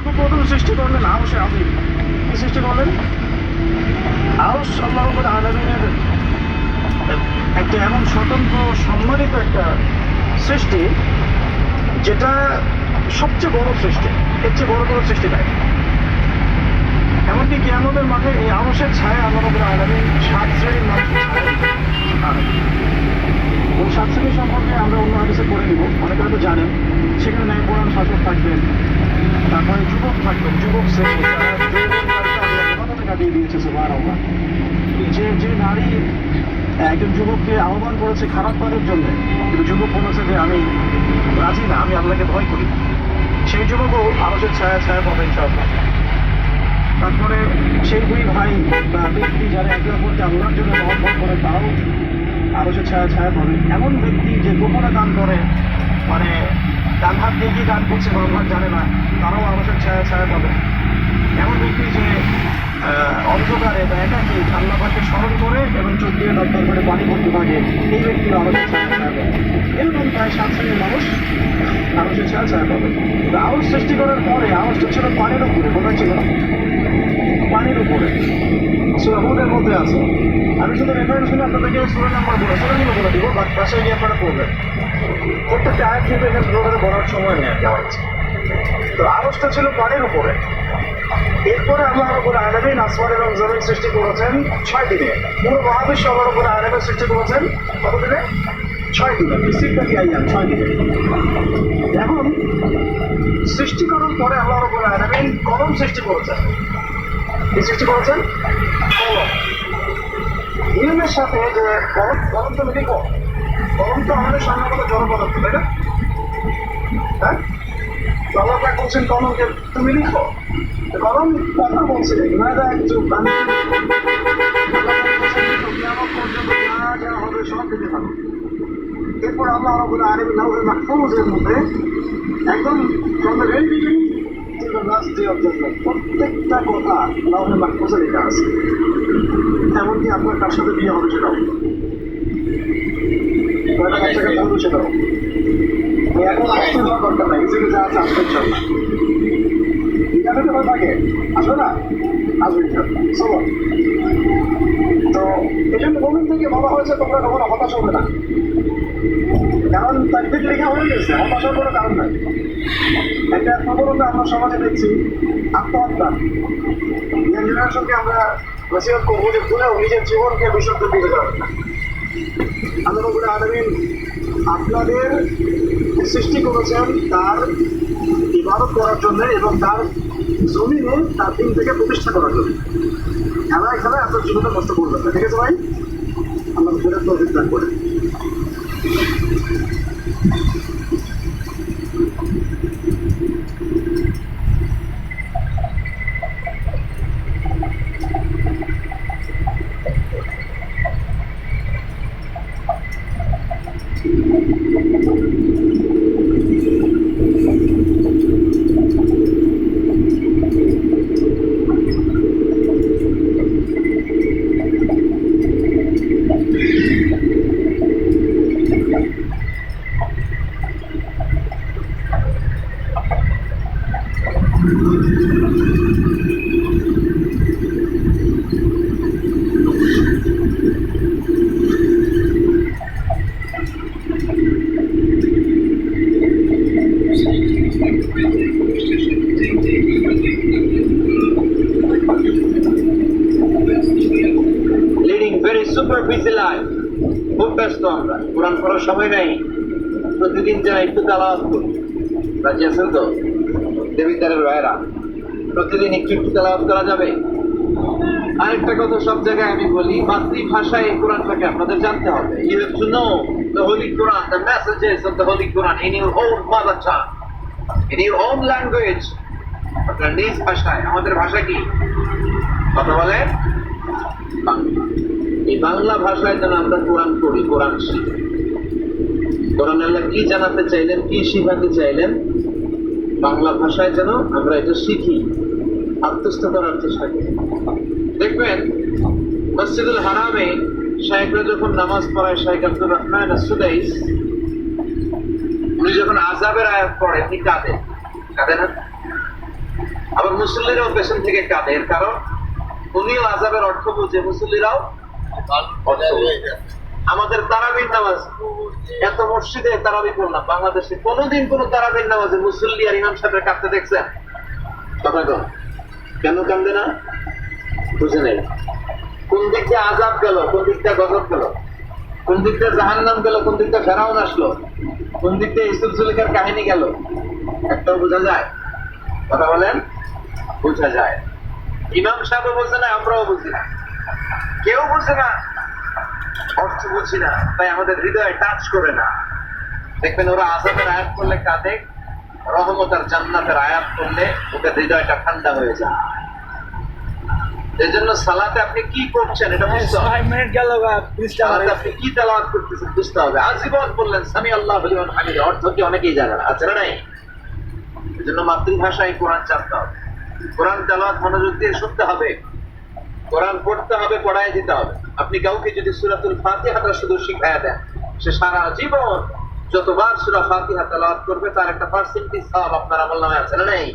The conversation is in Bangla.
প্রথম সৃষ্টি করলেন আরশে আযীম। কি সৃষ্টি করলেন? আরশ আল্লাহ রাব্বুল আলামিনের একটা এমন স্বতন্ত্র সম্মানিত একটা সৃষ্টি, যেটা সবচেয়ে বড় সৃষ্টি, এর চেয়ে বড় কোনো সৃষ্টি নাই। এমনকি কিয়ামতের মাঠে এই আরশের ছায়া আল্লাহ রাব্বুল আলামিন 7 শ্রেণীর মানুষের ছায়া। ওই 7 শ্রেণী সম্পর্কে আমরা অন্য হাদিসে পড়ে নিব, অনেকে হয়তো জানেন। সেখানে ন্যায়পরায়ণ শাসক থাকবেন, তারপরে যুবক থাকবেন, যুবক শ্রেণী কাটিয়ে দিয়েছে। সুবহানাল্লাহ। যে নারী একজন যুবককে আহ্বান করেছে খারাপ কাজের জন্য, কিন্তু যুবক বলেছে যে আমি রাজি না, আমি আল্লাহকে ভয় করি, সেই যুবকও আরশের ছায়া ছায়া পাবে ইনশাআল্লাহ। তারপরে সেই দুই ভাই বা ব্যক্তি যারা একে অপরকে আল্লাহর জন্য মহব্বত করে, তারাও আরশের ছায়া ছায়া পাবে। এমন ব্যক্তি যে গোপনে দান করে, মানে ডান হাত দিয়ে কি দান করছে বাম হাত জানে না, তারাও আরশের ছায়া ছায়া পাবে। এমন ব্যক্তি যে অন্ধকারে বা একাকী আল্লাহ পাককে স্মরণ করে এবং চোখ দিয়ে দরকার করে পানি পড়তে থাকে, এই ব্যক্তির আরশের ছায়া ছায়া পাবে। এরকম প্রায় 7 শ্রেণীর মানুষ আরশের ছায়া ছায়া পাবে। আরশ সৃষ্টি করার পরে আরশটা ছিল পানির উপরে। কোথায় ছিল? পানির উপরে। সূরা হুদের মধ্যে আছে। আমি শুধু রেফারেন্সগুলো আপনাদেরকে সূরা নাম্বার বলে দিব, বাট বাসায় গিয়ে আপনারা পড়বেন। প্রত্যেকটা আয়াত কিন্তু এখানে ধরে বলার সময় নেই আমার কাছে। তো আরশটা ছিল পানির উপরে। এরপরে আল্লাহ রাব্বুল আলামিন আসমান এবং জমিন সৃষ্টি করেছেন 6 দিনে। পুরো মহাবিশ্ব আল্লাহ রাব্বুল আলামিন সৃষ্টি করেছেন কত দিনে? 6 দিনে। ফিসিক্যালি আইয়াম 6 দিনে। এখন সৃষ্টি করার পরে আল্লাহ রাব্বুল আলামিন কলম সৃষ্টি করেছেন। কি সৃষ্টি করেছেন? কলম। ইলমের সাথে যে কলম তো লিখো, কলম তো আমাদের সামনে কোনো জড় পদার্থ, তাই না? হ্যাঁ, তো আল্লাহ পাক বলছেন কলমকে তুমি লিখো। কলম কথা বলছে, ইমাদা একটু যা হবে সব লিখে থাকো। এরপর আল্লাহ রাব্বুল আলামিন লাউহে মাহফুজের মধ্যে একদম from the very beginning to the last day of judgment প্রত্যেকটা কথা লাউহে মাহফুজে লেখা আছে। এমনকি আপনার কার সাথে বিয়ে হবে সেটাও, কয়টা বাচ্চাকে ধরবে সেটাও। এখন আসতে দেওয়ার দরকার নাই, নিজেকে যা আছে আসতে চলবে। বিজ্ঞানে তো থাকে, আসবে না? আসবে চলো। তো এই জন্য মোমিন থেকে বলা হয়েছে তোমরা কখনো হতাশ হবে না, কারণ তাকদীর লেখা হয়ে গেছে, হতাশার কোনো কারণ নাই। একটা প্রবণতা আমরা সমাজে দেখছি, আত্মহত্যা। ইয়াং জেনারেশনকে আমরা নসিহত করবো যে ভুলেও নিজের জীবনকে বিসর্জন দিতে যাবেন না। আল্লাহ রাব্বুল আলামিন আপনাদের সৃষ্টি করেছেন তার ইবাদত করার জন্য এবং তার জমিনে তার দিন থেকে প্রতিষ্ঠা করার জন্য। খেলায় খেলায় আপনার জীবনটা নষ্ট করবেন না, ঠিক আছে ভাই? আমরা ফেরত তৌফিক দান করে। খুব ব্যস্ত আমরা, কোরআন পড়ার সময় নাই। প্রতিদিন যেন একটু তালাওয়াত করি, রাজি আছেন তো দেবিদারের ভাইরা? প্রতিদিন একটু একটু তালাওয়াত করা যাবে। আরেকটা কথা সব জায়গায় আমি বলি, মাতৃভাষায় এই কোরআনটাকে আপনাদের জানতে হবে। You have to know the Holy Quran, the messages of the Holy Quran in your own mother tongue, in your own language, আপনার নিজ ভাষায়। আমাদের ভাষা কি? কথা বলেন বাংলা। এই বাংলা ভাষায় যেন আমরা কোরআন পড়ি, কোরআন শিখি। কোরআন আল্লাহ কি জানাতে চাইলেন, কি শিখাতে চাইলেন, বাংলা ভাষায় যেন আমরা এটা শিখি, আত্মস্থ করার চেষ্টা করি। দেখবেন মসজিদুল হারামে শাইখরা যখন নামাজ পড়ায়, শাইখ আব্দুর রহমান আস-সুদাইস, উনি যখন আযাবের আয়াত পড়েন, তিনি কাঁদেন, কাঁদে না? আবার মুসল্লিরাও পেছন থেকে কাঁদে, এর কারণ উনিও আযাবের অর্থ বুঝে, মুসল্লিরাও অর্থ বুঝে। আমাদের তারাবির নামাজ, এত মসজিদে তারাবি পড়লাম, বাংলাদেশে কোনোদিন কোন তারাবির নামাজে মুসল্লি আর ইমাম সাহেবের কাঁদতে দেখছেন? কথা কন, কেন কান্দে না? বুঝে নেই কোন দিক দিয়ে আযাব গেল, কোন দিক দিয়ে গজব গেল, কোন দিক দিয়ে জাহান্নাম গেল, কোন দিক দিয়ে ফেরাউন আসলো, কোন দিক দিয়ে ইউসুফ জুলেখার কাহিনী গেল, একটাও বোঝা যায়? কথা বলেন, বোঝা যায়। ইমাম সাহেব বুঝে না, আমরাও বুঝি না, কেউ বুঝে না, অর্থ বুঝি না, তাই আমাদের হৃদয়ে টাচ করে না। দেখবেন ওরা আযাবের আয়াত করলে কাঁদে, রহমত আর জান্নাতের আয়াত করলে ওদের হৃদয়টা ঠান্ডা হয়ে যায়। এই জন্য সালাতে আপনি কি করছেন এটা বুঝতে হবে। 5 মিনিট গেল সালাতে আপনি কি তেলাওয়াত করতেছেন বুঝতে হবে। আজীবন বললেন সামি আল্লাহু লিমান হামিদা, অর্থ কি অনেকেই জানে না, আছে না নাই? এই জন্য মাতৃভাষায় কোরআন জানতে হবে, কোরআন তেলাওয়াত মনোযোগ দিয়ে শুনতে হবে, কোরআন পড়তে হবে, পড়ায় দিতে হবে। আপনি কাউকে যদি সূরাতুল ফাতিহাটা শুধু শিখায়া দেন, সে সারা জীবন যতবার সূরা ফাতিহা তেলাওয়াত করবে তার একটা পার্সেন্টেজ সওয়াব আপনার আমলনামায় আছে না নাই?